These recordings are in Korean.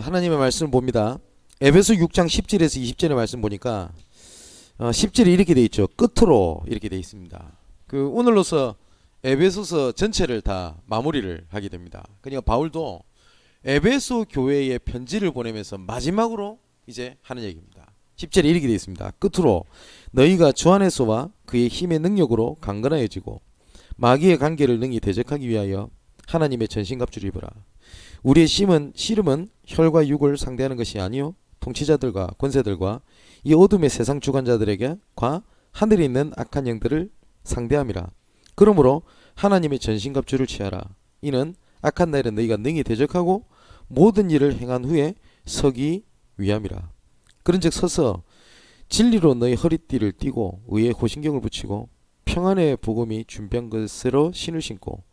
하나님의 말씀을 봅니다. 에베소 6장 10절에서 20절의 말씀 보니까 10절이 이렇게 돼 있죠. 끝으로 이렇게 돼 있습니다. 오늘로서 에베소서 전체를 다 마무리를 하게 됩니다. 그러니까 바울도 에베소 교회에 편지를 보내면서 마지막으로 이제 하는 얘기입니다. 10절에 이렇게 돼 있습니다. 끝으로 너희가 주 안에서와 그의 힘의 능력으로 강건하여지고 마귀의 관계를 능히 대적하기 위하여 하나님의 전신갑주를 입으라. 우리의 씨름은 혈과 육을 상대하는 것이 아니요 통치자들과 권세들과 이 어둠의 세상 주관자들에게과 하늘에 있는 악한 영들을 상대함이라. 그러므로 하나님의 전신갑주를 취하라. 이는 악한 날에 너희가 능히 대적하고 모든 일을 행한 후에 서기 위함이라. 그런즉 서서 진리로 너희 허리띠를 띠고 의의 호신경을 붙이고 평안의 복음이 준비한 것으로 신을 신고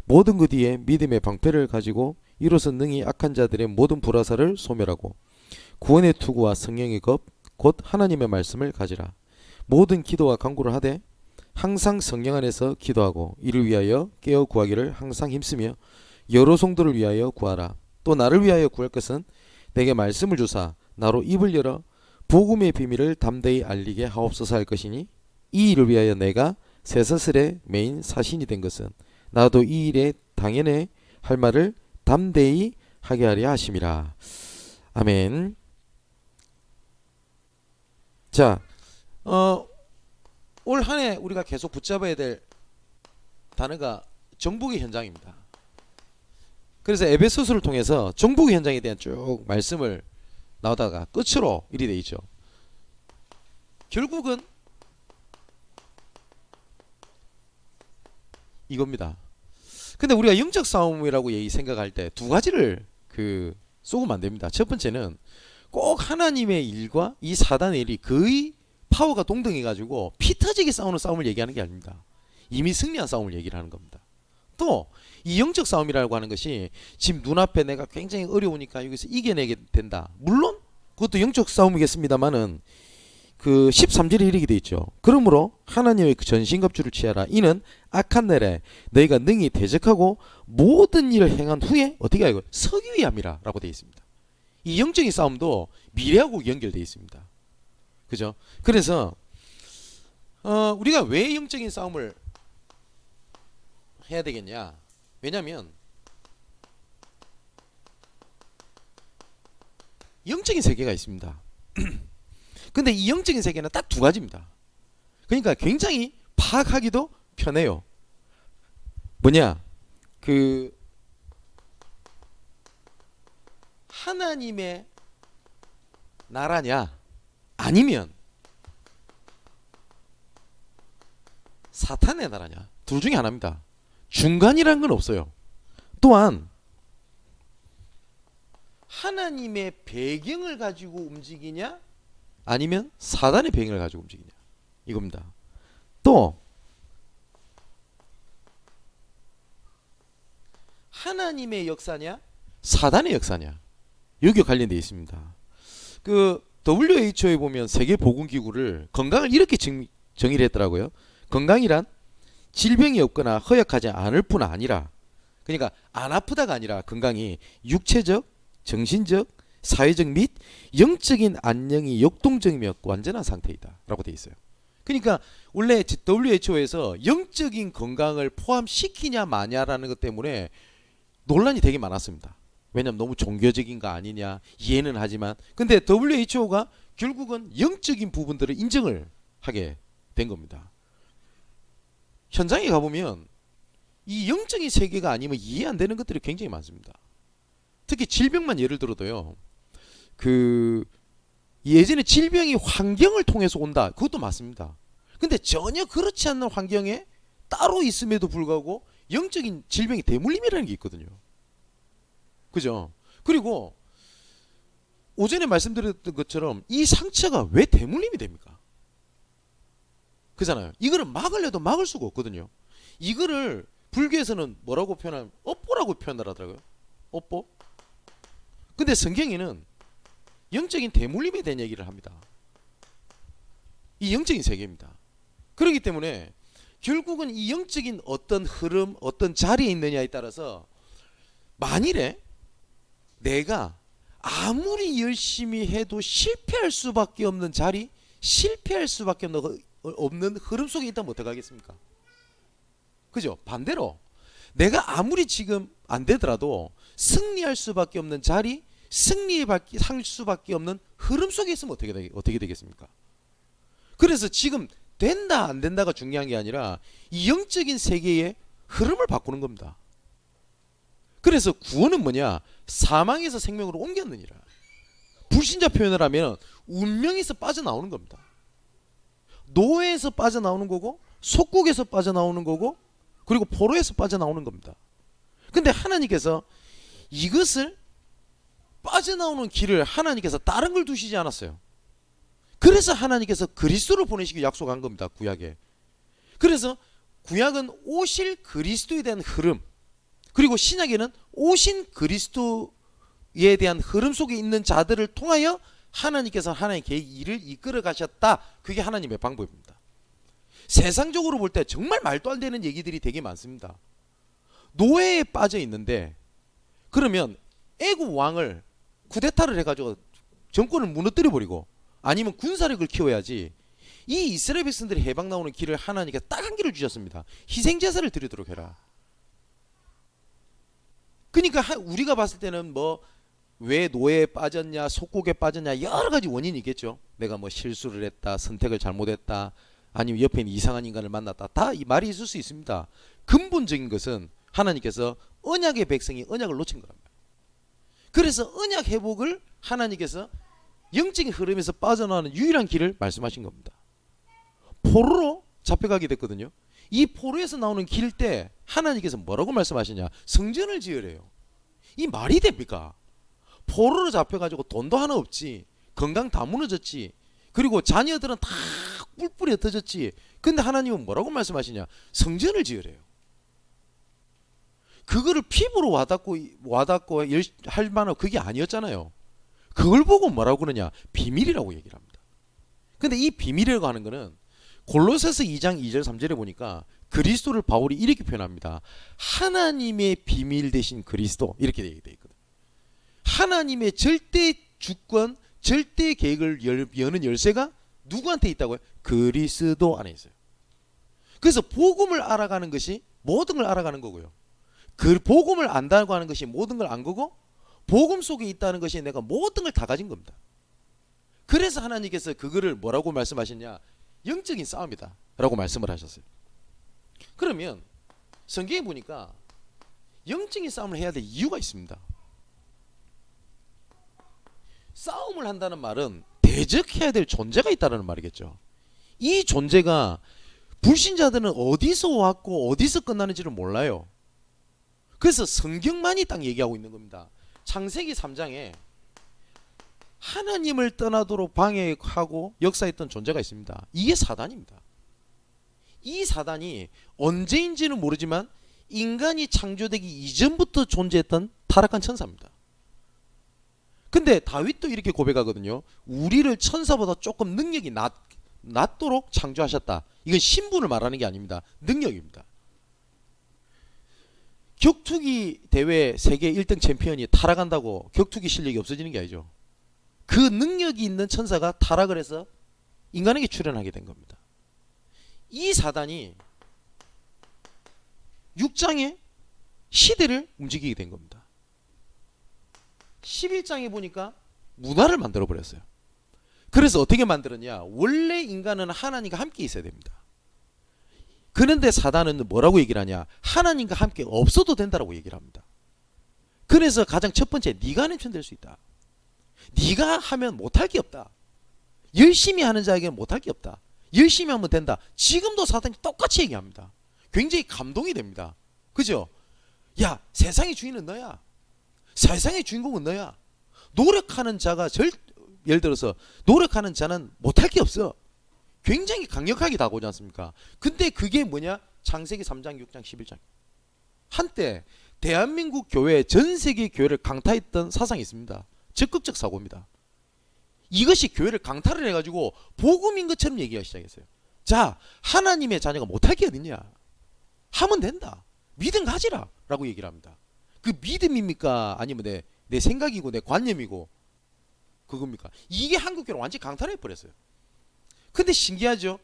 모든 그 뒤에 믿음의 방패를 가지고 이로써 능히 악한 자들의 모든 불화살을 소멸하고 구원의 투구와 성령의 겁 곧 하나님의 말씀을 가지라. 모든 기도와 간구를 하되 항상 성령 안에서 기도하고 이를 위하여 깨어 구하기를 항상 힘쓰며 여러 성도를 위하여 구하라. 또 나를 위하여 구할 것은 내게 말씀을 주사 나로 입을 열어 복음의 비밀을 담대히 알리게 하옵소서 할 것이니 이 일을 위하여 내가 쇠사슬의 메인 사신이 된 것은 나도 이 일에 당연히 할 말을 담대히 하게 하려 하심이라. 아멘. 자, 올 한 해 우리가 계속 붙잡아야 될 단어가 정복의 현장입니다. 그래서 에베소서를 통해서 정복의 현장에 대한 쭉 말씀을 나오다가 끝으로 이리 돼 있죠. 결국은 이겁니다. 근데 우리가 영적 싸움이라고 생각할 때 두 가지를 쏘면 안 됩니다. 첫 번째는 꼭 하나님의 일과 이 사단의 일이 거의 파워가 동등해 가지고 피 터지게 싸우는 싸움을 얘기하는 게 아닙니다. 이미 승리한 싸움을 얘기를 하는 겁니다. 또 이 영적 싸움이라고 하는 것이 지금 눈앞에 내가 굉장히 어려우니까 여기서 이겨내게 된다. 물론 그것도 영적 싸움이겠습니다만은 13절에 이렇게 돼 있죠. 그러므로 하나님의 전신갑주를 취하라. 이는 악한 날에 너희가 능히 대적하고 모든 일을 행한 후에 어떻게 하고 서기 위함이라 라고 되어 있습니다. 이 영적인 싸움도 미래하고 연결되어 있습니다. 그죠? 그래서 우리가 왜 영적인 싸움을 해야 되겠냐? 왜냐하면 영적인 세계가 있습니다. 근데 이 영적인 세계는 딱 두 가지입니다. 그러니까 굉장히 파악하기도 편해요. 뭐냐? 하나님의 나라냐 아니면 사탄의 나라냐, 둘 중에 하나입니다. 중간이라는 건 없어요. 또한 하나님의 배경을 가지고 움직이냐 아니면 사단의 배경을 가지고 움직이냐 이겁니다. 또 하나님의 역사냐 사단의 역사냐 여기에 관련되어 있습니다. WHO에 보면 세계보건기구를 건강을 이렇게 정의를 했더라고요. 건강이란 질병이 없거나 허약하지 않을 뿐 아니라, 그러니까 안 아프다가 아니라 건강이 육체적, 정신적, 사회적 및 영적인 안녕이 역동적이며 완전한 상태이다 라고 되어 있어요. 그러니까 원래 WHO에서 영적인 건강을 포함시키냐 마냐라는 것 때문에 논란이 되게 많았습니다. 왜냐하면 너무 종교적인 거 아니냐 이해는 하지만, 근데 WHO가 결국은 영적인 부분들을 인정을 하게 된 겁니다. 현장에 가보면 이 영적인 세계가 아니면 이해 안 되는 것들이 굉장히 많습니다. 특히 질병만 예를 들어도요, 예전에 질병이 환경을 통해서 온다, 그것도 맞습니다. 근데 전혀 그렇지 않는 환경에 따로 있음에도 불구하고 영적인 질병이 대물림이라는 게 있거든요. 그죠? 그리고 오전에 말씀드렸던 것처럼 이 상처가 왜 대물림이 됩니까? 그잖아요. 이거를 막으려도 막을 수가 없거든요. 이거를 불교에서는 뭐라고 표현하면 업보라고 표현을 하더라고요. 업보. 근데 성경에는 영적인 대물림에 대한 얘기를 합니다. 이 영적인 세계입니다. 그렇기 때문에 결국은 이 영적인 어떤 흐름, 어떤 자리에 있느냐에 따라서 만일에 내가 아무리 열심히 해도 실패할 수밖에 없는 자리, 실패할 수밖에 없는 흐름 속에 있다면 어떡하겠습니까? 그죠? 반대로 내가 아무리 지금 안 되더라도 승리할 수밖에 없는 자리, 승리할 수밖에 없는 흐름 속에 있으면 어떻게 되겠습니까? 그래서 지금 된다 안 된다가 중요한 게 아니라 이 영적인 세계의 흐름을 바꾸는 겁니다. 그래서 구원은 뭐냐? 사망에서 생명으로 옮겼느니라. 불신자 표현을 하면 운명에서 빠져나오는 겁니다. 노예에서 빠져나오는 거고, 속국에서 빠져나오는 거고, 그리고 포로에서 빠져나오는 겁니다. 근데 하나님께서 이것을 빠져나오는 길을 하나님께서 다른 걸 두시지 않았어요. 그래서 하나님께서 그리스도를 보내시기 약속한 겁니다. 구약에. 그래서 구약은 오실 그리스도에 대한 흐름, 그리고 신약에는 오신 그리스도에 대한 흐름 속에 있는 자들을 통하여 하나님께서 하나님의 계획 일을 이끌어 가셨다. 그게 하나님의 방법입니다. 세상적으로 볼 때 정말 말도 안 되는 얘기들이 되게 많습니다. 노예에 빠져 있는데 그러면 애국 왕을 쿠데타를 해가지고 정권을 무너뜨려 버리고 아니면 군사력을 키워야지, 이 이스라엘 백성들이 해방 나오는 길을 하나님께서 딱 한 길을 주셨습니다. 희생제사를 드리도록 해라. 그러니까 우리가 봤을 때는 뭐 왜 노예에 빠졌냐, 속국에 빠졌냐, 여러 가지 원인이 있겠죠. 내가 뭐 실수를 했다, 선택을 잘못했다, 아니면 옆에 있는 이상한 인간을 만났다, 다 이 말이 있을 수 있습니다. 근본적인 것은 하나님께서 언약의 백성이 언약을 놓친 거랍니다. 그래서 언약 회복을 하나님께서 영적인 흐름에서 빠져나오는 유일한 길을 말씀하신 겁니다. 포로로 잡혀가게 됐거든요. 이 포로에서 나오는 길 때 하나님께서 뭐라고 말씀하시냐? 성전을 지으래요. 이 말이 됩니까? 포로로 잡혀가지고 돈도 하나 없지, 건강 다 무너졌지, 그리고 자녀들은 다 뿔뿔이 흩어졌지. 근데 하나님은 뭐라고 말씀하시냐? 성전을 지으래요. 그거를 피부로 와닿고 할 만한 그게 아니었잖아요. 그걸 보고 뭐라고 그러냐? 비밀이라고 얘기를 합니다. 근데 이 비밀이라고 하는 거는 골로새서 2장 2절 3절에 보니까 그리스도를 바울이 이렇게 표현합니다. 하나님의 비밀 되신 그리스도, 이렇게 되어 있거든. 하나님의 절대 주권, 절대 계획을 여는 열쇠가 누구한테 있다고요? 그리스도 안에 있어요. 그래서 복음을 알아가는 것이 모든 걸 알아가는 거고요. 그 복음을 안다고 하는 것이 모든 걸 안 거고, 복음 속에 있다는 것이 내가 모든 걸 다 가진 겁니다. 그래서 하나님께서 그거를 뭐라고 말씀하셨냐? 영적인 싸움이다 라고 말씀을 하셨어요. 그러면 성경에 보니까 영적인 싸움을 해야 될 이유가 있습니다. 싸움을 한다는 말은 대적해야 될 존재가 있다는 말이겠죠. 이 존재가 불신자들은 어디서 왔고 어디서 끝나는지를 몰라요. 그래서 성경만이 딱 얘기하고 있는 겁니다. 창세기 3장에 하나님을 떠나도록 방해하고 역사했던 존재가 있습니다. 이게 사단입니다. 이 사단이 언제인지는 모르지만 인간이 창조되기 이전부터 존재했던 타락한 천사입니다. 근데 다윗도 이렇게 고백하거든요. 우리를 천사보다 조금 능력이 낮도록 창조하셨다. 이건 신분을 말하는 게 아닙니다. 능력입니다. 격투기 대회 세계 1등 챔피언이 타락한다고 격투기 실력이 없어지는 게 아니죠. 그 능력이 있는 천사가 타락을 해서 인간에게 출현하게 된 겁니다. 이 사단이 6장에 시대를 움직이게 된 겁니다. 11장에 보니까 문화를 만들어 버렸어요. 그래서 어떻게 만들었냐? 원래 인간은 하나님과 함께 있어야 됩니다. 그런데 사단은 뭐라고 얘기를 하냐? 하나님과 함께 없어도 된다라고 얘기를 합니다. 그래서 가장 첫 번째, 네가 하는 편 될 수 있다. 네가 하면 못할 게 없다. 열심히 하는 자에게는 못할 게 없다. 열심히 하면 된다. 지금도 사단이 똑같이 얘기합니다. 굉장히 감동이 됩니다. 그죠? 야, 세상의 주인은 너야. 세상의 주인공은 너야. 노력하는 자가 예를 들어서 노력하는 자는 못할 게 없어. 굉장히 강력하게 다가오지 않습니까? 근데 그게 뭐냐? 창세기 3장, 6장, 11장. 한때 대한민국 교회, 전 세계 교회를 강타했던 사상이 있습니다. 적극적 사고입니다. 이것이 교회를 강탈을 해가지고 복음인 것처럼 얘기하기 시작했어요. 자, 하나님의 자녀가 못할 게 어딨냐? 하면 된다. 믿음 가지라 라고 얘기를 합니다. 그 믿음입니까? 아니면 내 생각이고 내 관념이고 그겁니까? 이게 한국교회를 완전히 강탈해 버렸어요. 근데 신기하죠?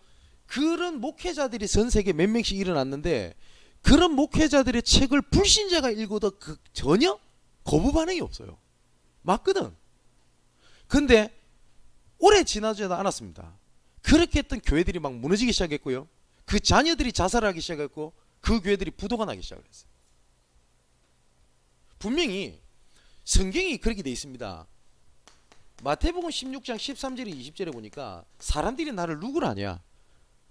그런 목회자들이 전 세계 몇 명씩 일어났는데 그런 목회자들의 책을 불신자가 읽어도 전혀 거부 반응이 없어요. 맞거든. 근데 오래 지나지도 않았습니다. 그렇게 했던 교회들이 막 무너지기 시작했고요. 그 자녀들이 자살하기 시작했고 그 교회들이 부도가 나기 시작을 했어요. 분명히 성경이 그렇게 돼 있습니다. 마태복음 16장 13절에 20절에 보니까 사람들이 나를 누구라 하냐?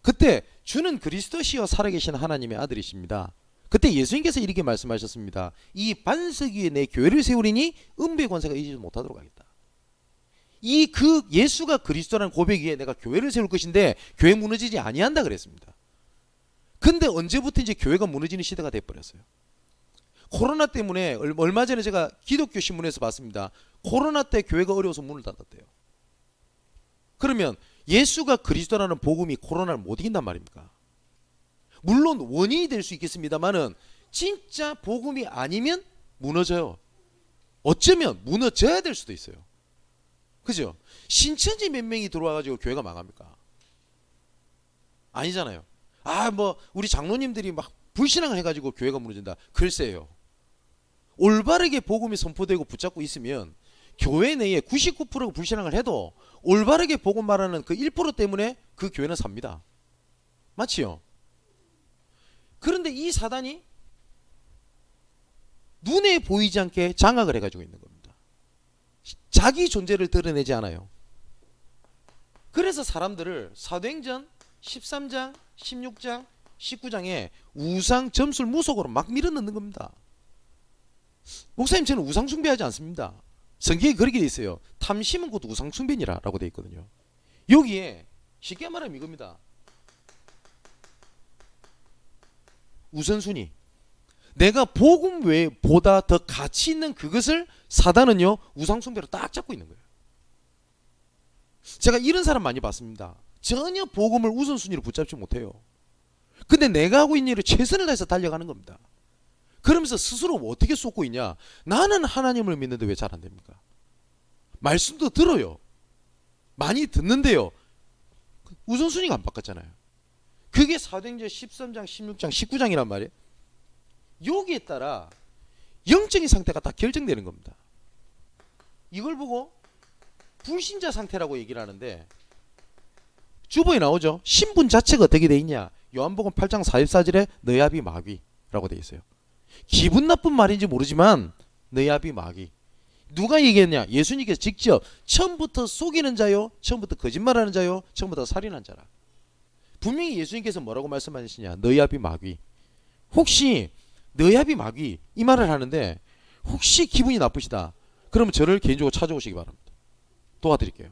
그때 주는 그리스도시여 살아계신 하나님의 아들이십니다. 그때 예수님께서 이렇게 말씀하셨습니다. 이 반석 위에 내 교회를 세우리니 음부의 권세가 이기지 못하도록 하겠다. 그 예수가 그리스도라는 고백 위에 내가 교회를 세울 것인데 교회 무너지지 아니한다 그랬습니다. 근데 언제부터 이제 교회가 무너지는 시대가 돼버렸어요. 코로나 때문에 얼마 전에 제가 기독교 신문에서 봤습니다. 코로나 때 교회가 어려워서 문을 닫았대요. 그러면 예수가 그리스도라는 복음이 코로나를 못 이긴단 말입니까? 물론 원인이 될 수 있겠습니다만은 진짜 복음이 아니면 무너져요. 어쩌면 무너져야 될 수도 있어요. 그죠? 신천지 몇 명이 들어와가지고 교회가 망합니까? 아니잖아요. 뭐 우리 장로님들이 막 불신앙을 해가지고 교회가 무너진다. 글쎄요. 올바르게 복음이 선포되고 붙잡고 있으면 교회 내에 99%가 불신앙을 해도 올바르게 복음 말하는 그 1% 때문에 그 교회는 삽니다. 맞지요? 그런데 이 사단이 눈에 보이지 않게 장악을 해가지고 있는 겁니다. 자기 존재를 드러내지 않아요. 그래서 사람들을 사도행전 13장, 16장, 19장에 우상 점술 무속으로 막 밀어넣는 겁니다. 목사님 저는 우상 숭배하지 않습니다. 성경에 그렇게 돼 있어요. 탐심은 곧 우상 숭배니라 라고 돼 있거든요. 여기에 쉽게 말하면 이겁니다. 우선순위. 내가 복음 외보다 더 가치 있는 그것을 사단은요 우상 숭배로 딱 잡고 있는 거예요. 제가 이런 사람 많이 봤습니다. 전혀 복음을 우선순위로 붙잡지 못해요. 근데 내가 하고 있는 일을 최선을 다해서 달려가는 겁니다. 그러면서 스스로 어떻게 쏟고 있냐? 나는 하나님을 믿는데 왜 잘 안 됩니까? 말씀도 들어요. 많이 듣는데요. 우선순위가 안 바꿨잖아요. 그게 사도행전 13장, 16장, 19장이란 말이에요. 여기에 따라 영적인 상태가 다 결정되는 겁니다. 이걸 보고 불신자 상태라고 얘기를 하는데 주보에 나오죠. 신분 자체가 어떻게 돼 있냐? 요한복음 8장 44절에 너희 아비 마귀라고 돼 있어요. 기분 나쁜 말인지 모르지만 너희 아비 마귀. 누가 얘기했냐? 예수님께서 직접 처음부터 속이는 자요, 처음부터 거짓말하는 자요, 처음부터 살인한 자라. 분명히 예수님께서 뭐라고 말씀하시냐? 너희 아비 마귀. 혹시 너희 아비 마귀 이 말을 하는데 혹시 기분이 나쁘시다. 그러면 저를 개인적으로 찾아오시기 바랍니다. 도와드릴게요.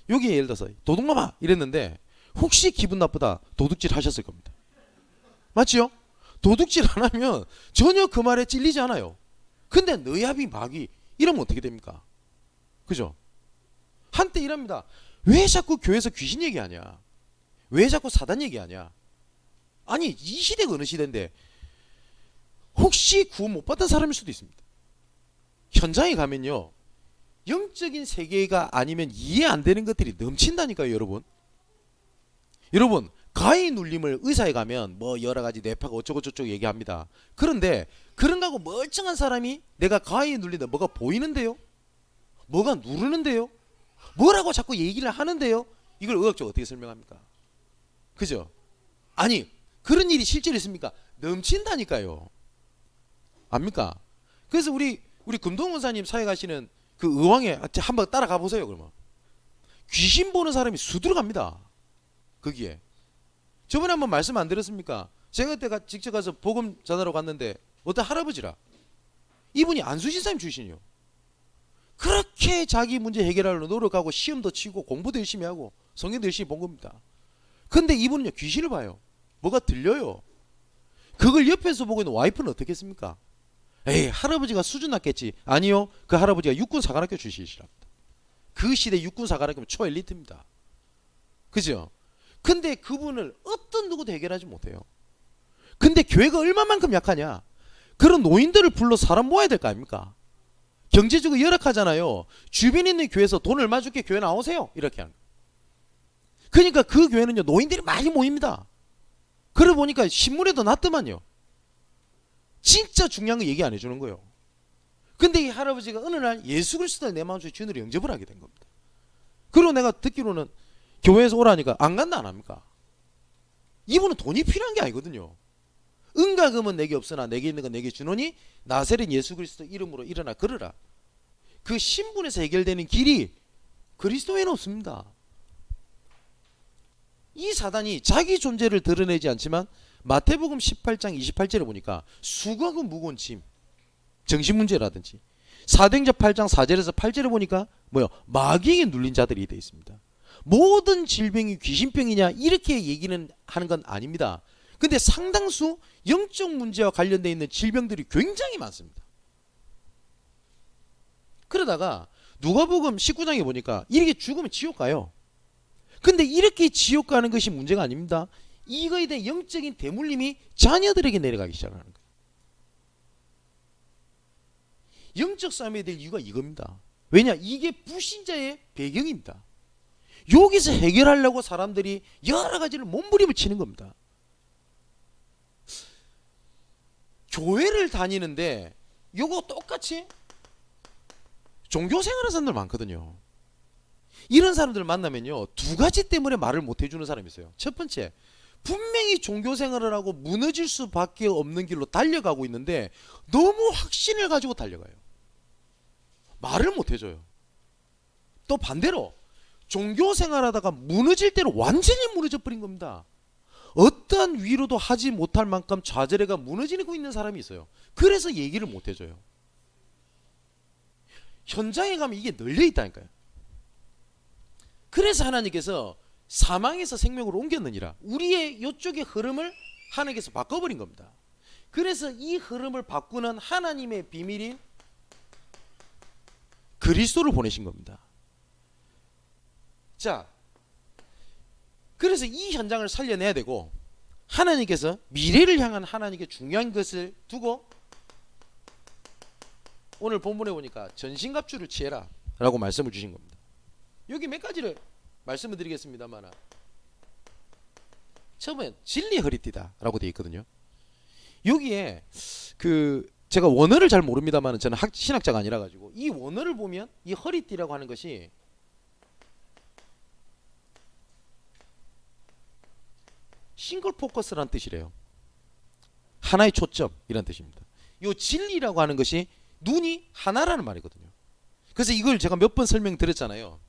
여기에 예를 들어서 도둑놈아 이랬는데 혹시 기분 나쁘다 도둑질 하셨을 겁니다. 맞지요? 도둑질 안 하면 전혀 그 말에 찔리지 않아요. 근데 너희 아비 마귀 이러면 어떻게 됩니까? 그죠? 한때 이랍니다. 왜 자꾸 교회에서 귀신 얘기하냐? 왜 자꾸 사단 얘기하냐? 아니 이 시대가 어느 시대인데 혹시 구원 못 받은 사람일 수도 있습니다. 현장에 가면요 영적인 세계가 아니면 이해 안 되는 것들이 넘친다니까요. 여러분 가위 눌림을 의사에 가면 뭐 여러 가지 뇌파가 어쩌고 저쩌고 얘기합니다. 그런데 그런 거하고 멀쩡한 사람이 내가 가위 눌리다 뭐가 보이는데요? 뭐가 누르는데요? 뭐라고 자꾸 얘기를 하는데요? 이걸 의학적으로 어떻게 설명합니까? 그죠? 아니 그런 일이 실제로 있습니까? 넘친다니까요. 압니까? 그래서 우리 금동 원사님 사역하시는 그 의왕에 한번 따라가 보세요. 그러면 귀신 보는 사람이 수두룩합니다. 거기에 저번에 한번 말씀 안 들었습니까? 제가 그때 직접 가서 복음 전하러 갔는데 어떤 할아버지라 이분이 안수진사님 출신이요. 그렇게 자기 문제 해결하려고 노력하고 시험도 치고 공부도 열심히 하고 성경도 열심히 본 겁니다. 근데 이분은요 귀신을 봐요. 뭐가 들려요. 그걸 옆에서 보고 있는 와이프는 어떻게 했습니까? 에이 할아버지가 수준 낮겠지. 아니요 그 할아버지가 육군 사관학교 출신이시랍니다. 그 시대 육군사관이라면 초엘리트입니다. 그죠? 근데 그분을 어떤 누구도 해결하지 못해요. 근데 교회가 얼마만큼 약하냐? 그런 노인들을 불러 사람 모아야 될 거 아닙니까? 경제적으로 열악하잖아요. 주변에 있는 교회에서 돈 얼마 줄게, 교회 나오세요, 이렇게 하는 거예요. 그러니까 그 교회는요, 노인들이 많이 모입니다. 그러고 보니까 신문에도 났더만요. 진짜 중요한 거 얘기 안 해주는 거예요. 근데 이 할아버지가 어느 날 예수 그리스도를 내 마음속에 주인으로 영접을 하게 된 겁니다. 그리고 내가 듣기로는 교회에서 오라니까 안 간다 안 합니까? 이분은 돈이 필요한 게 아니거든요. 은과 금은 내게 없으나 내게 있는 건 내게 주노니 나사렛 예수 그리스도 이름으로 일어나 걸으라. 그 신분에서 해결되는 길이 그리스도에는 없습니다. 이 사단이 자기 존재를 드러내지 않지만 마태복음 18장 28절에 보니까 수고하고 무거운 짐, 정신문제라든지 사도행전 8장 4절에서 8절에 보니까 뭐요? 마귀에게 눌린 자들이 되어 있습니다. 모든 질병이 귀신병이냐 이렇게 얘기는 하는 건 아닙니다. 근데 상당수 영적 문제와 관련되어 있는 질병들이 굉장히 많습니다. 그러다가 누가복음 19장에 보니까 이렇게 죽으면 지옥 가요. 근데 이렇게 지옥 가는 것이 문제가 아닙니다. 이거에 대한 영적인 대물림이 자녀들에게 내려가기 시작하는 거예요. 영적 싸움에 대한 이유가 이겁니다. 왜냐? 이게 불신자의 배경입니다. 여기서 해결하려고 사람들이 여러 가지를 몸부림을 치는 겁니다. 교회를 다니는데 요거 똑같이 종교생활하는 사람들 많거든요. 이런 사람들을 만나면요, 두 가지 때문에 말을 못 해주는 사람이 있어요. 첫 번째, 분명히 종교생활을 하고 무너질 수밖에 없는 길로 달려가고 있는데 너무 확신을 가지고 달려가요. 말을 못 해줘요. 또 반대로 종교생활하다가 무너질 때는 완전히 무너져 버린 겁니다. 어떠한 위로도 하지 못할 만큼 좌절해가 무너지고 있는 사람이 있어요. 그래서 얘기를 못 해줘요. 현장에 가면 이게 널려 있다니까요. 그래서 하나님께서 사망에서 생명으로 옮겼느니라. 우리의 이쪽의 흐름을 하나님께서 바꿔버린 겁니다. 그래서 이 흐름을 바꾸는 하나님의 비밀인 그리스도를 보내신 겁니다. 자, 그래서 이 현장을 살려내야 되고, 하나님께서 미래를 향한 하나님께 중요한 것을 두고 오늘 본문에 보니까 전신갑주를 취해라 라고 말씀을 주신 겁니다. 여기 몇 가지를 말씀을 드리겠습니다만, 처음에 진리 허리띠다 라고 되어 있거든요. 여기에 제가 원어를 잘 모릅니다만 저는 신학자가 아니라 가지고 이 원어를 보면 이 허리띠라고 하는 것이 싱글 포커스라는 뜻이래요. 하나의 초점 이란 뜻입니다. 이 진리라고 하는 것이 눈이 하나라는 말이거든요. 그래서 이걸 제가 몇 번 설명드렸잖아요.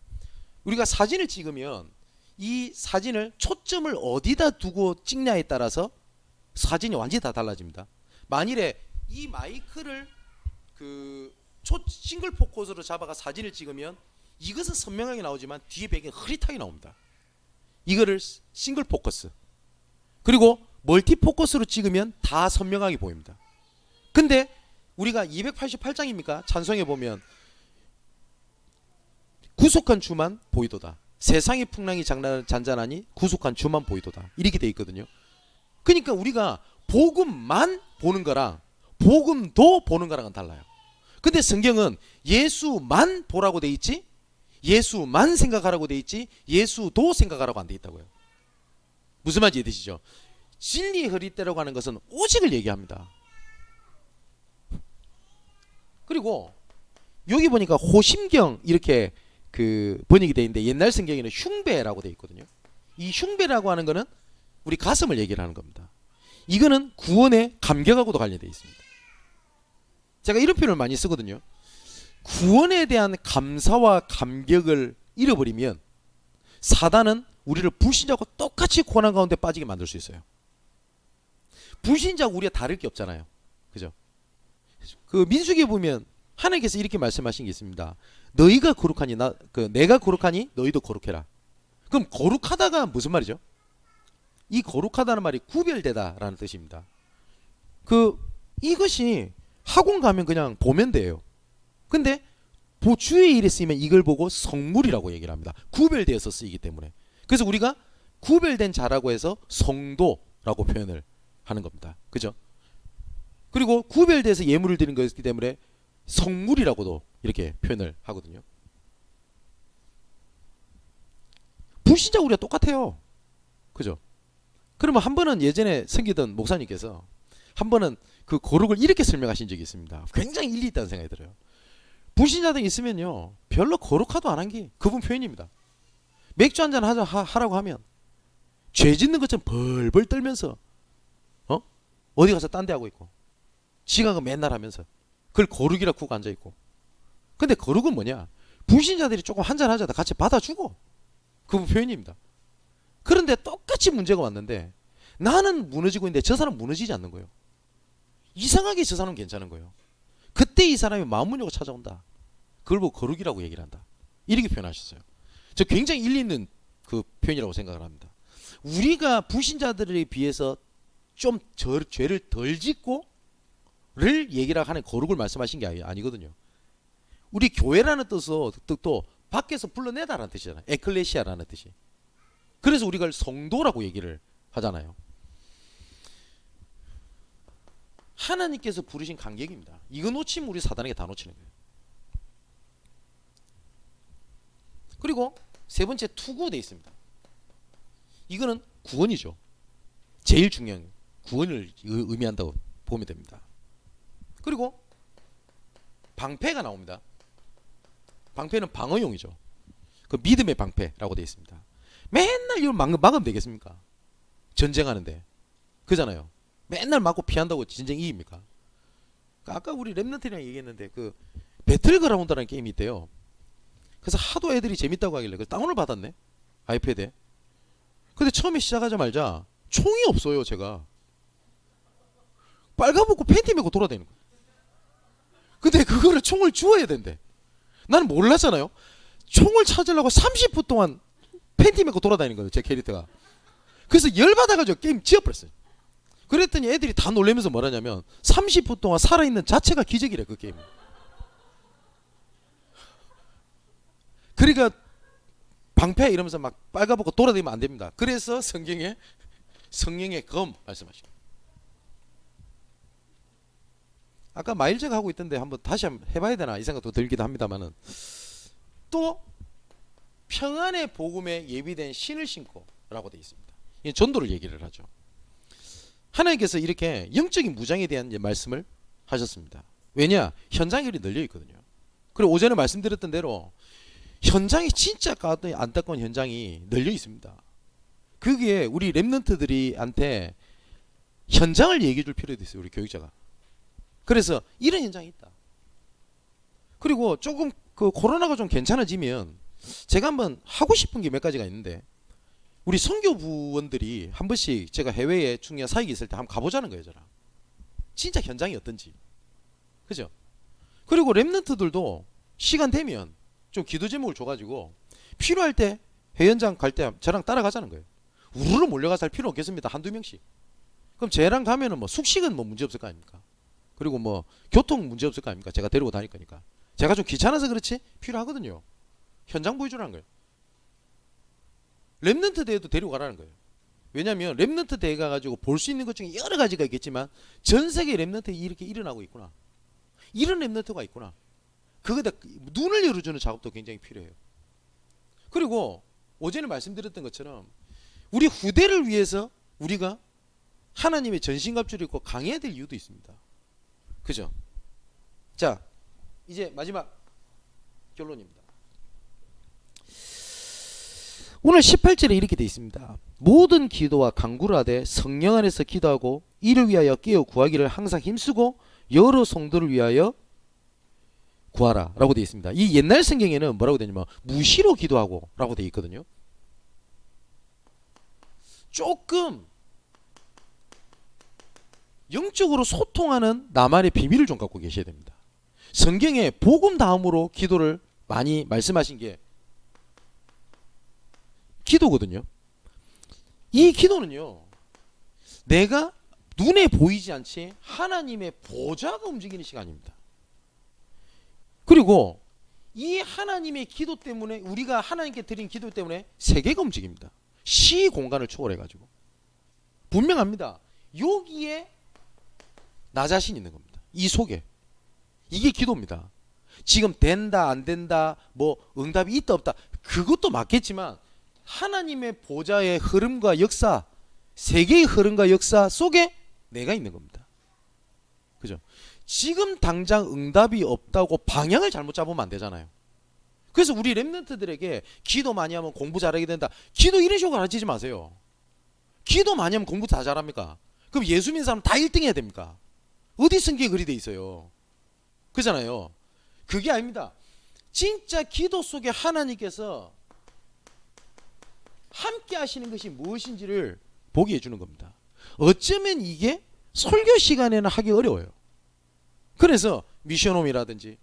우리가 사진을 찍으면 이 사진을 초점을 어디다 두고 찍냐에 따라서 사진이 완전히 다 달라집니다. 만일에 이 마이크를 싱글 포커스로 잡아가 사진을 찍으면 이것은 선명하게 나오지만 뒤에 배경이 흐릿하게 나옵니다. 이거를 싱글 포커스. 그리고 멀티 포커스로 찍으면 다 선명하게 보입니다. 근데 우리가 288장입니까? 찬송에 보면 구속한 주만 보이도다. 세상의 풍랑이 잔잔하니 구속한 주만 보이도다. 이렇게 돼 있거든요. 그러니까 우리가 복음만 보는 거랑 복음도 보는 거랑은 달라요. 근데 성경은 예수만 보라고 돼 있지, 예수만 생각하라고 돼 있지, 예수도 생각하라고 안 돼 있다고요. 무슨 말인지 이해되시죠? 진리의 허리띠라고 하는 것은 오직을 얘기합니다. 그리고 여기 보니까 호심경 이렇게 번역이 되어 있는데 옛날 성경에는 흉배라고 되어 있거든요. 이 흉배라고 하는 거는 우리 가슴을 얘기를 하는 겁니다. 이거는 구원의 감격하고도 관련되어 있습니다. 제가 이런 표현을 많이 쓰거든요. 구원에 대한 감사와 감격을 잃어버리면 사단은 우리를 불신자하고 똑같이 고난 가운데 빠지게 만들 수 있어요. 불신자하고 우리가 다를 게 없잖아요. 그죠? 민수기에 보면 하나님께서 이렇게 말씀하신 게 있습니다. 너희가 거룩하니 내가 거룩하니 너희도 거룩해라. 그럼 거룩하다가 무슨 말이죠? 이 거룩하다는 말이 구별되다라는 뜻입니다. 이것이 학원 가면 그냥 보면 돼요. 근데 주의 일에 쓰이면 이걸 보고 성물이라고 얘기를 합니다. 구별되어서 쓰이기 때문에. 그래서 우리가 구별된 자라고 해서 성도라고 표현을 하는 겁니다. 그죠? 그리고 구별돼서 예물을 드리는 것이기 때문에 성물이라고도 이렇게 표현을 하거든요. 불신자 우리가 똑같아요. 그죠? 그러면 한 번은 예전에 섬기던 목사님께서 한 번은 그 거룩을 이렇게 설명하신 적이 있습니다. 굉장히 일리 있다는 생각이 들어요. 불신자들 있으면요, 별로 거룩하도 안 한 게 그분 표현입니다. 맥주 한잔 하라고 하면 죄 짓는 것처럼 벌벌 떨면서 어디 가서 딴 데 하고 있고, 지각은 맨날 하면서 그걸 거룩이라 구고 앉아 있고. 근데 거룩은 뭐냐? 불신자들이 조금 한잔 하자다 같이 받아주고, 그분 표현입니다. 그런데 똑같이 문제가 왔는데 나는 무너지고 있는데 저 사람 무너지지 않는 거예요. 이상하게 저 사람은 괜찮은 거예요. 그때 이 사람이 마음 문제가 찾아온다. 그걸 보고 거룩이라고 얘기를 한다. 이렇게 표현하셨어요. 저 굉장히 일리 있는 그 표현이라고 생각을 합니다. 우리가 불신자들에 비해서 좀 죄를 덜 짓고 를 얘기를 하는 거룩을 말씀하신 게 아니거든요. 우리 교회라는 뜻도 밖에서 불러내다라는 뜻이잖아요. 에클레시아라는 뜻이. 그래서 우리가 성도라고 얘기를 하잖아요. 하나님께서 부르신 간격입니다. 이거 놓치면 우리 사단에게 다 놓치는 거예요. 그리고 세 번째 투구되어 있습니다. 이거는 구원이죠. 제일 중요한 구원을 의미한다고 보면 됩니다. 그리고 방패가 나옵니다. 방패는 방어용이죠. 그 믿음의 방패라고 되어 있습니다. 맨날 이걸 막으면 되겠습니까? 전쟁하는데. 그잖아요. 맨날 맞고 피한다고 전쟁 이깁니까? 아까 우리 랩런트랑 얘기했는데 그 배틀그라운드라는 게임이 있대요. 그래서 하도 애들이 재밌다고 하길래 그래서 다운을 받았네. 아이패드에. 근데 처음에 시작하자마자 총이 없어요. 제가 빨가벗고 팬티 메고 돌아다니는 거예요. 근데 그거를 총을 주워야 된대. 나는 몰랐잖아요. 총을 찾으려고 30분 동안 팬티 메고 돌아다니는 거예요. 제 캐릭터가. 그래서 열받아가지고 게임 지어버렸어요. 그랬더니 애들이 다 놀라면서 뭐라냐면 30분 동안 살아있는 자체가 기적이래. 그 게임. 그러니까 방패 이러면서 막 빨가벗고 돌아다니면 안 됩니다. 그래서 성경에 성령의 검 말씀하시고. 아까 마일제가 하고 있던데 다시 한번 해봐야 되나 이 생각도 들기도 합니다만은, 또 평안의 복음에 예비된 신을 신고라고 되어 있습니다. 이 전도를 얘기를 하죠. 하나님께서 이렇게 영적인 무장에 대한 말씀을 하셨습니다. 왜냐? 현장이 널려 있거든요. 그리고 오전에 말씀드렸던 대로 현장이 진짜 안타까운 현장이 널려 있습니다. 그게 우리 랩런트들이한테 현장을 얘기해 줄 필요도 있어요. 우리 교육자가. 그래서 이런 현장이 있다. 그리고 조금 그 코로나가 좀 괜찮아지면 제가 한번 하고 싶은 게 몇 가지가 있는데, 우리 선교부원들이 한 번씩 제가 해외에 중요한 사역이 있을 때 한번 가보자는 거예요. 저랑 진짜 현장이 어떤지. 그죠? 그리고 랩런트들도 시간 되면 좀 기도 제목을 줘가지고 필요할 때 회원장 갈 때 저랑 따라가자는 거예요. 우르르 몰려가서 할 필요 없겠습니다. 한두 명씩. 그럼 쟤랑 가면은 뭐 숙식은 뭐 문제 없을 거 아닙니까? 그리고 뭐 교통 문제 없을 거 아닙니까? 제가 데리고 다닐 거니까. 제가 좀 귀찮아서 그렇지 필요하거든요. 현장 보여주라는 거예요. 랩런트 대회도 데리고 가라는 거예요. 왜냐하면 랩런트 대회 가가지고 볼 수 있는 것 중에 여러 가지가 있겠지만 전 세계 랩런트 이렇게 일어나고 있구나. 이런 랩런트가 있구나. 그거다 눈을 열어주는 작업도 굉장히 필요해요. 그리고 어제는 말씀드렸던 것처럼 우리 후대를 위해서 우리가 하나님의 전신갑주를 입고 강해야 될 이유도 있습니다. 그죠? 자, 이제 마지막 결론입니다. 오늘 18절에 이렇게 되어 있습니다. 모든 기도와 간구를 하되 성령 안에서 기도하고 이를 위하여 깨어 구하기를 항상 힘쓰고 여러 성도를 위하여 구하라 라고 되어 있습니다. 이 옛날 성경에는 뭐라고 되냐면 무시로 기도하고 라고 되어 있거든요. 조금 영적으로 소통하는 나만의 비밀을 좀 갖고 계셔야 됩니다. 성경에 복음 다음으로 기도를 많이 말씀하신 게 기도거든요. 이 기도는요, 내가 눈에 보이지 않지 하나님의 보좌가 움직이는 시간입니다. 그리고 이 하나님의 기도 때문에, 우리가 하나님께 드린 기도 때문에 세계가 움직입니다. 시 공간을 초월해 가지고. 분명합니다. 여기에 나 자신이 있는 겁니다. 이 속에. 이게 기도입니다. 지금 된다 안 된다 뭐 응답이 있다 없다 그것도 맞겠지만 하나님의 보좌의 흐름과 역사, 세계의 흐름과 역사 속에 내가 있는 겁니다. 그죠? 지금 당장 응답이 없다고 방향을 잘못 잡으면 안 되잖아요. 그래서 우리 렘넌트들에게 기도 많이 하면 공부 잘하게 된다. 기도 이런 식으로 가르치지 마세요. 기도 많이 하면 공부 다 잘합니까? 그럼 예수 믿는 사람 다 1등 해야 됩니까? 어디 성경에 그리 돼 있어요? 그잖아요. 그게 아닙니다. 진짜 기도 속에 하나님께서 함께 하시는 것이 무엇인지를 보게 해주는 겁니다. 어쩌면 이게 설교 시간에는 하기 어려워요. 그래서 미션홈이라든지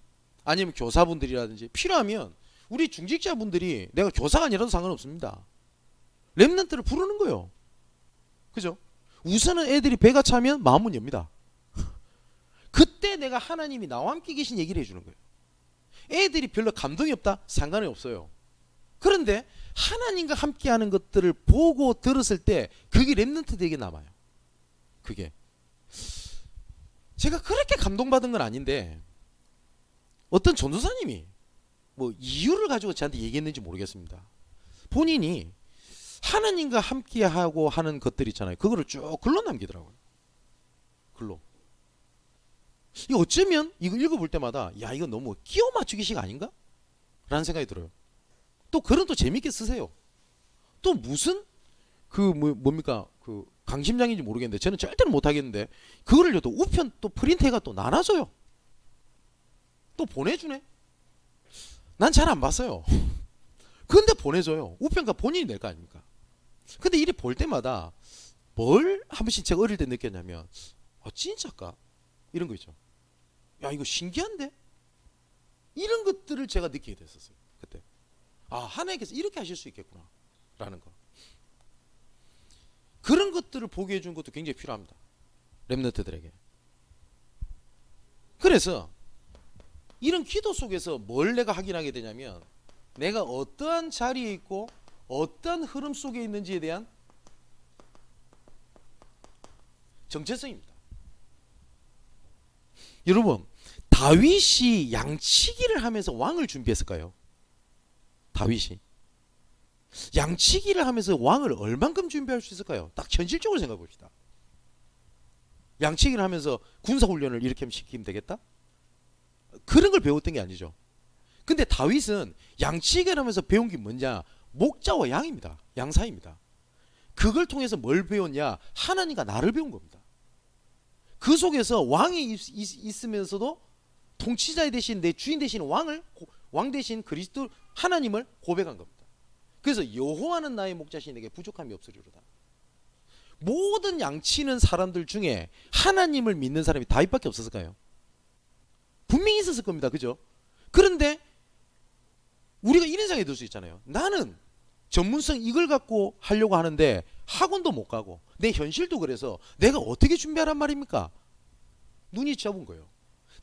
아니면 교사분들이라든지 필요하면 우리 중직자분들이, 내가 교사가 아니라도 상관없습니다, 렘넌트를 부르는 거예요. 그죠? 우선은 애들이 배가 차면 마음은 엽니다. 그때 내가 하나님이 나와 함께 계신 얘기를 해주는 거예요. 애들이 별로 감동이 없다? 상관이 없어요. 그런데 하나님과 함께하는 것들을 보고 들었을 때 그게 렘넌트들에게 남아요. 그게 제가 그렇게 감동받은 건 아닌데 어떤 전도사님이 뭐 이유를 가지고 저한테 얘기했는지 모르겠습니다. 본인이 하나님과 함께하고 하는 것들 있잖아요. 그거를 쭉 글로 남기더라고요. 글로. 이 어쩌면 이거 읽어볼 때마다 야 이거 너무 끼워 맞추기식 아닌가? 라는 생각이 들어요. 또 글은 또 재밌게 쓰세요. 또 무슨 뭡니까 그 강심장인지 모르겠는데 저는 절대로 못하겠는데 그거를 또 우편 또 프린트해가 또 나눠줘요. 또 보내주네. 난 잘 안 봤어요. 근데 보내줘요. 우편가 본인이 낼 거 아닙니까? 근데 이래 볼 때마다 뭘 한 번씩 제가 어릴 때 느꼈냐면 진짜까? 이런 거 있죠. 야 이거 신기한데? 이런 것들을 제가 느끼게 됐었어요. 그때. 하나님께서 이렇게 하실 수 있겠구나 라는 거. 그런 것들을 보게 해준 것도 굉장히 필요합니다. 렘넌트들에게. 그래서 이런 기도 속에서 뭘 내가 확인하게 되냐면 내가 어떠한 자리에 있고 어떠한 흐름 속에 있는지에 대한 정체성입니다. 여러분, 다윗이 양치기를 하면서 왕을 준비했을까요? 다윗이 양치기를 하면서 왕을 얼만큼 준비할 수 있을까요? 딱 현실적으로 생각해 봅시다. 양치기를 하면서 군사훈련을 이렇게 시키면 되겠다? 그런 걸 배웠던 게 아니죠. 근데 다윗은 양치기를 하면서 배운 게 뭐냐? 목자와 양입니다. 양사입니다. 그걸 통해서 뭘 배웠냐? 하나님과 나를 배운 겁니다. 그 속에서 왕이 있으면서도 통치자 대신 내 주인 대신 왕 대신 그리스도 하나님을 고백한 겁니다. 그래서 여호와는 나의 목자시니 내게 부족함이 없으리로다. 모든 양치는 사람들 중에 하나님을 믿는 사람이 다윗밖에 없었을까요? 분명히 있었을 겁니다. 그죠? 그런데 우리가 이런 생각이 들 수 있잖아요. 나는 전문성 이걸 갖고 하려고 하는데 학원도 못 가고 내 현실도 그래서 내가 어떻게 준비하란 말입니까? 눈이 접은 거예요.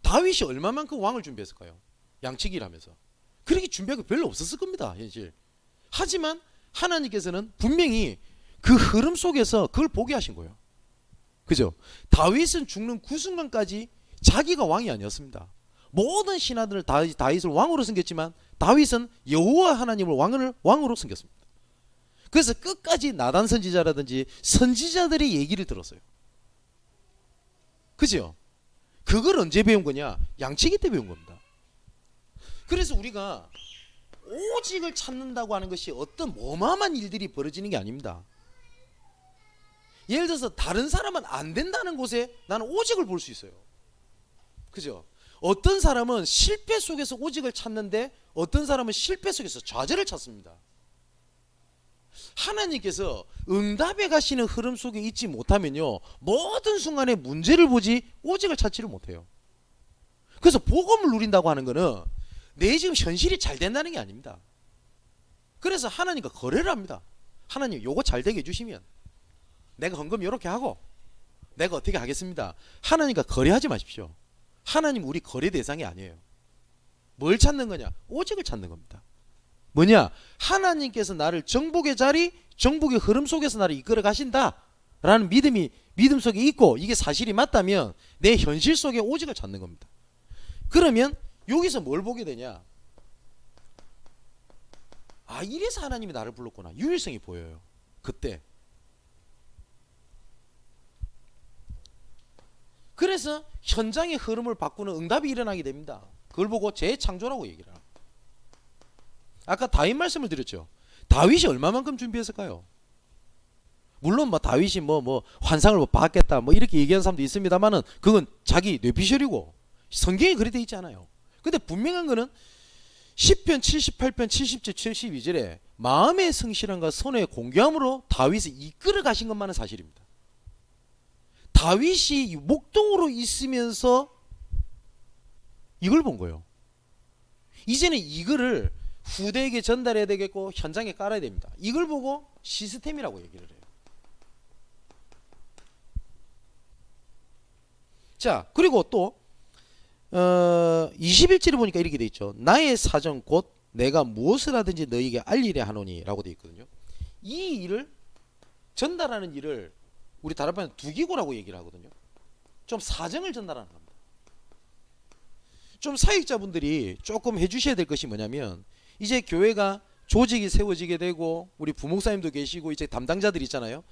다윗이 얼마만큼 왕을 준비했을까요? 양치기를 하면서. 그렇게 준비할 거 별로 없었을 겁니다. 현실. 하지만 하나님께서는 분명히 그 흐름 속에서 그걸 보게 하신 거예요. 그죠? 다윗은 죽는 그 순간까지 자기가 왕이 아니었습니다. 모든 신하들을 다윗을 왕으로 섬겼지만 다윗은 여호와 하나님을 왕으로 섬겼습니다. 그래서 끝까지 나단 선지자라든지 선지자들의 얘기를 들었어요. 그죠? 그걸 언제 배운 거냐? 양치기 때 배운 겁니다. 그래서 우리가 오직을 찾는다고 하는 것이 어떤 어마어마한 일들이 벌어지는 게 아닙니다. 예를 들어서 다른 사람은 안 된다는 곳에 나는 오직을 볼 수 있어요. 그죠? 어떤 사람은 실패 속에서 오직을 찾는데 어떤 사람은 실패 속에서 좌절을 찾습니다. 하나님께서 응답에 가시는 흐름 속에 있지 못하면요 모든 순간에 문제를 보지 오직을 찾지를 못해요. 그래서 복음을 누린다고 하는 거는 내 지금 현실이 잘 된다는 게 아닙니다. 그래서 하나님과 거래를 합니다. 하나님 요거 잘 되게 해주시면 내가 헌금 요렇게 하고 내가 어떻게 하겠습니다. 하나님과 거래하지 마십시오. 하나님 우리 거래 대상이 아니에요. 뭘 찾는 거냐? 오직을 찾는 겁니다. 뭐냐? 하나님께서 나를 정복의 자리, 정복의 흐름 속에서 나를 이끌어 가신다 라는 믿음 속에 있고, 이게 사실이 맞다면 내 현실 속에 오직을 찾는 겁니다. 그러면 여기서 뭘 보게 되냐? 아, 이래서 하나님이 나를 불렀구나. 유일성이 보여요. 그때. 그래서 현장의 흐름을 바꾸는 응답이 일어나게 됩니다. 그걸 보고 재창조라고 얘기를 합니다. 아까 다윗 말씀을 드렸죠. 다윗이 얼마만큼 준비했을까요? 물론 뭐 다윗이 뭐 환상을 뭐 봤겠다 뭐 이렇게 얘기하는 사람도 있습니다만은 그건 자기 뇌피셜이고 성경에 그렇게 돼 있지 않아요. 근데 분명한 거는 10편 78편 70절 72절에 마음의 성실함과 선의 공경함으로 다윗을 이끌어 가신 것만은 사실입니다. 다윗이 목동으로 있으면서 이걸 본 거예요. 이제는 이거를 후대에게 전달해야 되겠고 현장에 깔아야 됩니다. 이걸 보고 시스템이라고 얘기를 해요. 자, 그리고 또 21절에 보니까 이렇게 돼 있죠. 나의 사정 곧 내가 무엇을 하든지 너희에게 알리려 하노니 라고 돼 있거든요. 이 일을 전달하는 일을 우리 다락방에 두기고라고 얘기를 하거든요. 좀 사정을 전달하는 겁니다. 좀 사역자분들이 조금 해주셔야 될 것이 뭐냐면, 이제 교회가 조직이 세워지게 되고 우리 부목사님도 계시고 이제 담당자들 있잖아요.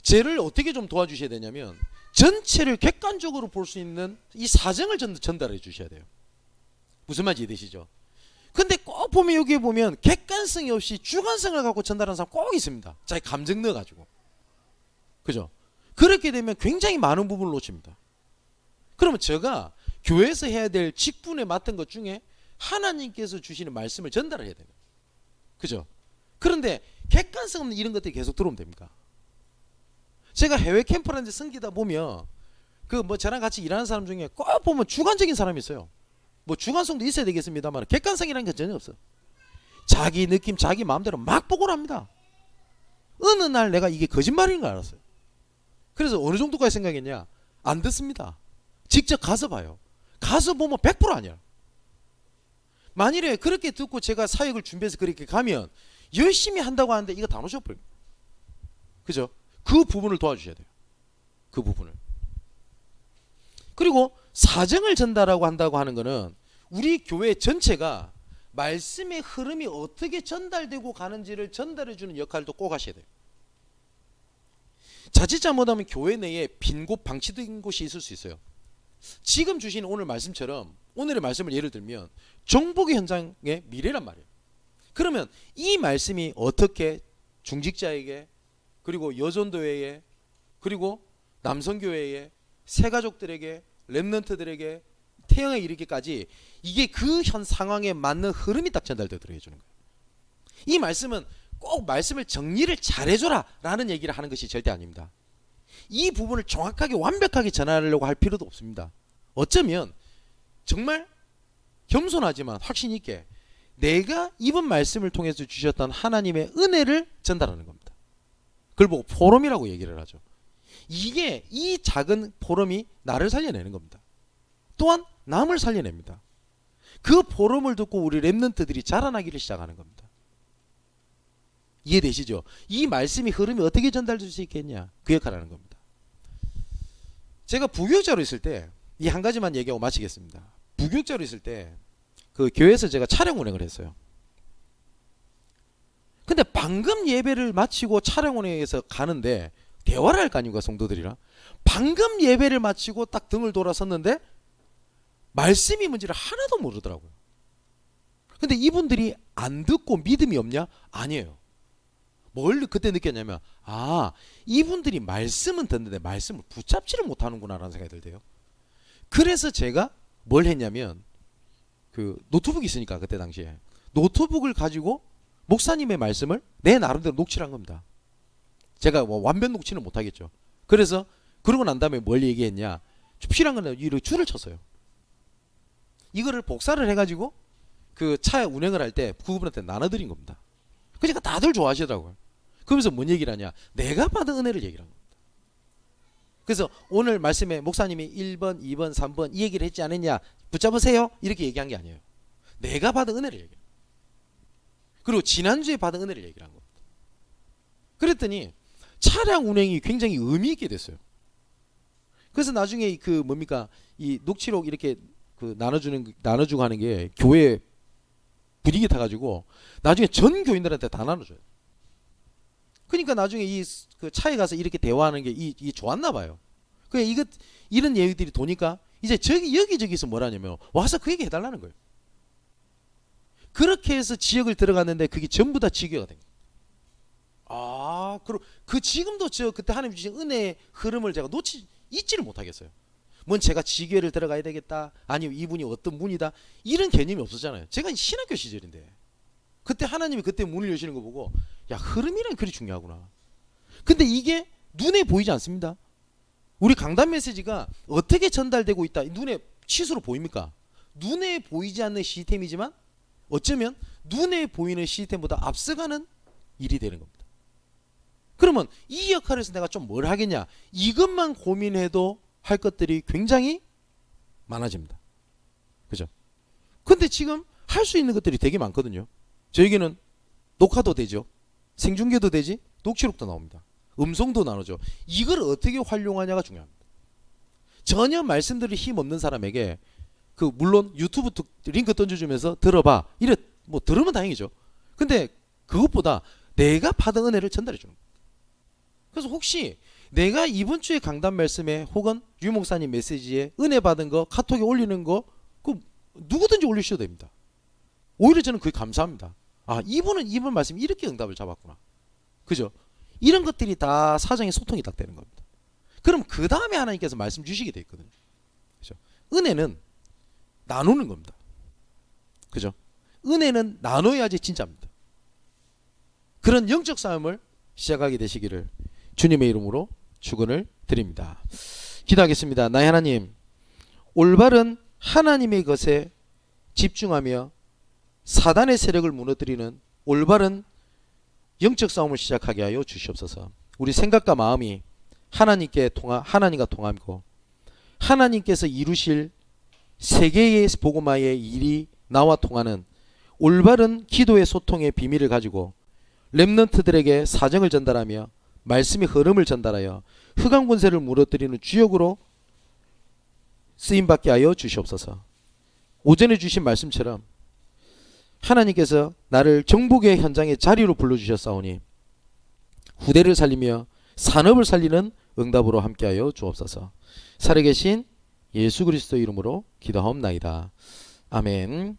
쟤를 어떻게 좀 도와주셔야 되냐면 전체를 객관적으로 볼 수 있는 이 사정을 전달해 주셔야 돼요. 무슨 말인지 이해되시죠? 근데 꼭 보면 여기에 보면 객관성이 없이 주관성을 갖고 전달하는 사람 꼭 있습니다. 자기 감정 넣어가지고. 그죠? 그렇게 되면 굉장히 많은 부분을 놓칩니다. 그러면 제가 교회에서 해야 될 직분에 맡은 것 중에 하나님께서 주시는 말씀을 전달을 해야 돼요. 그죠? 그런데 객관성 없는 이런 것들이 계속 들어오면 됩니까? 제가 해외 캠프라는 데 섬기다 보면 그 뭐 저랑 같이 일하는 사람 중에 꼭 보면 주관적인 사람이 있어요. 뭐 주관성도 있어야 되겠습니다만 객관성이라는 게 전혀 없어. 자기 느낌, 자기 마음대로 막 보고를 합니다. 어느 날 내가 이게 거짓말인 걸 알았어요. 그래서 어느 정도까지 생각했냐? 안 듣습니다. 직접 가서 봐요. 가서 보면 100% 아니야. 만일에 그렇게 듣고 제가 사역을 준비해서 그렇게 가면 열심히 한다고 하는데 이거 다 놓쳐버립니다. 그죠? 그 부분을 도와주셔야 돼요. 그 부분을. 그리고 사정을 전달하고 한다고 하는 거는 우리 교회 전체가 말씀의 흐름이 어떻게 전달되고 가는지를 전달해주는 역할도 꼭 하셔야 돼요. 자칫 잘못하면 교회 내에 빈 곳, 방치된 곳이 있을 수 있어요. 지금 주신 오늘 말씀처럼 오늘의 말씀을 예를 들면 정복의 현장의 미래란 말이에요. 그러면 이 말씀이 어떻게 중직자에게, 그리고 여전도회에, 그리고 남성교회에, 새가족들에게, 렘넌트들에게, 태영에 이르기까지 이게 그 현 상황에 맞는 흐름이 딱 전달되도록 해주는 거예요. 이 말씀은 꼭 말씀을 정리를 잘해줘라 라는 얘기를 하는 것이 절대 아닙니다. 이 부분을 정확하게 완벽하게 전하려고 할 필요도 없습니다. 어쩌면 정말 겸손하지만 확신 있게 내가 이번 말씀을 통해서 주셨던 하나님의 은혜를 전달하는 겁니다. 그걸 보고 포럼이라고 얘기를 하죠. 이게 이 작은 포럼이 나를 살려내는 겁니다. 또한 남을 살려냅니다. 그 포럼을 듣고 우리 렘넌트들이 자라나기를 시작하는 겁니다. 이해되시죠? 이 말씀이 흐름이 어떻게 전달될 수 있겠냐? 그 역할을 하는 겁니다. 제가 부교육자로 있을 때 이 한 가지만 얘기하고 마치겠습니다. 부교육자로 있을 때 그 교회에서 제가 차량 운행을 했어요. 근데 방금 예배를 마치고 차량 운행해서 가는데 대화를 할 거 아닙니까, 성도들이랑. 방금 예배를 마치고 딱 등을 돌아섰는데 말씀이 뭔지를 하나도 모르더라고요. 근데 이분들이 안 듣고 믿음이 없냐? 아니에요. 뭘 그때 느꼈냐면, 아, 이분들이 말씀은 듣는데 말씀을 붙잡지를 못하는구나 라는 생각이 들대요. 그래서 제가 뭘 했냐면, 그 노트북이 있으니까 그때 당시에 노트북을 가지고 목사님의 말씀을 내 나름대로 녹취를 한 겁니다. 제가 뭐 완벽 녹취는 못하겠죠. 그래서 그러고 난 다음에 뭘 얘기했냐, 필요한 건 이렇게 줄을 쳤어요. 이거를 복사를 해가지고 그 차 운행을 할 때 그분한테 나눠드린 겁니다. 그러니까 다들 좋아하시더라고요. 그러면서 뭔 얘기를 하냐, 내가 받은 은혜를 얘기를 한 겁니다. 그래서 오늘 말씀에 목사님이 1번, 2번, 3번 이 얘기를 했지 않았냐, 붙잡으세요 이렇게 얘기한 게 아니에요. 내가 받은 은혜를 얘기해요. 그리고 지난주에 받은 은혜를 얘기를 한 겁니다. 그랬더니 차량 운행이 굉장히 의미 있게 됐어요. 그래서 나중에 그 뭡니까, 이 녹취록 이렇게 그 나눠주고 하는 게 교회 분위기 타가지고 나중에 전 교인들한테 다 나눠줘요. 그러니까 나중에 이 그 차에 가서 이렇게 대화하는 게 이 좋았나 봐요. 그 이런 얘기들이 도니까 이제 여기저기서 뭐라냐면 와서 그 얘기 해달라는 거예요. 그렇게 해서 지역을 들어갔는데 그게 전부 다 지교가 된 거예요. 그리고 그 지금도 저 그때 하나님 주신 은혜의 흐름을 제가 잊지를 못하겠어요. 뭔 제가 지교회를 들어가야 되겠다, 아니면 이분이 어떤 분이다, 이런 개념이 없었잖아요. 제가 신학교 시절인데 그때 하나님이 그때 문을 여시는 거 보고 야, 흐름이란 그리 중요하구나. 근데 이게 눈에 보이지 않습니다. 우리 강단 메시지가 어떻게 전달되고 있다, 눈에 치수로 보입니까? 눈에 보이지 않는 시스템이지만 어쩌면 눈에 보이는 시스템보다 앞서가는 일이 되는 겁니다. 그러면 이 역할에서 내가 좀 뭘 하겠냐, 이것만 고민해도 할 것들이 굉장히 많아집니다. 그죠? 근데 지금 할 수 있는 것들이 되게 많거든요. 저에게는 녹화도 되죠, 생중계도 되지, 녹취록도 나옵니다, 음성도 나누죠. 이걸 어떻게 활용하냐가 중요합니다. 전혀 말씀드릴 힘 없는 사람에게 그 물론 유튜브 링크 던져주면서 들어봐 이래 뭐 들으면 다행이죠. 근데 그것보다 내가 받은 은혜를 전달해 주는 거예요. 그래서 혹시 내가 이번 주에 강단 말씀에 혹은 유 목사님 메시지에 은혜 받은 거 카톡에 올리는 거, 그 누구든지 올리셔도 됩니다. 오히려 저는 그게 감사합니다. 이분은 이번 말씀 이렇게 응답을 잡았구나. 그죠? 이런 것들이 다 사정의 소통이 딱 되는 겁니다. 그럼 그 다음에 하나님께서 말씀 주시게 돼 있거든요. 그죠? 은혜는 나누는 겁니다. 그죠? 은혜는 나눠야지 진짜입니다. 그런 영적 싸움을 시작하게 되시기를 주님의 이름으로 축원을 드립니다. 기도하겠습니다. 나의 하나님, 올바른 하나님의 것에 집중하며 사단의 세력을 무너뜨리는 올바른 영적 싸움을 시작하게 하여 주시옵소서. 우리 생각과 마음이 하나님과 통하고 하나님께서 이루실 세계의 복음화의 일이 나와 통하는 올바른 기도의 소통의 비밀을 가지고 렘넌트들에게 사정을 전달하며 말씀의 흐름을 전달하여 흑암 권세를 무너뜨리는 주역으로 쓰임받게 하여 주시옵소서. 오전에 주신 말씀처럼 하나님께서 나를 정복의 현장의 자리로 불러주셨사오니 후대를 살리며 산업을 살리는 응답으로 함께하여 주옵소서. 살아계신 예수 그리스도 이름으로 기도하옵나이다. 아멘.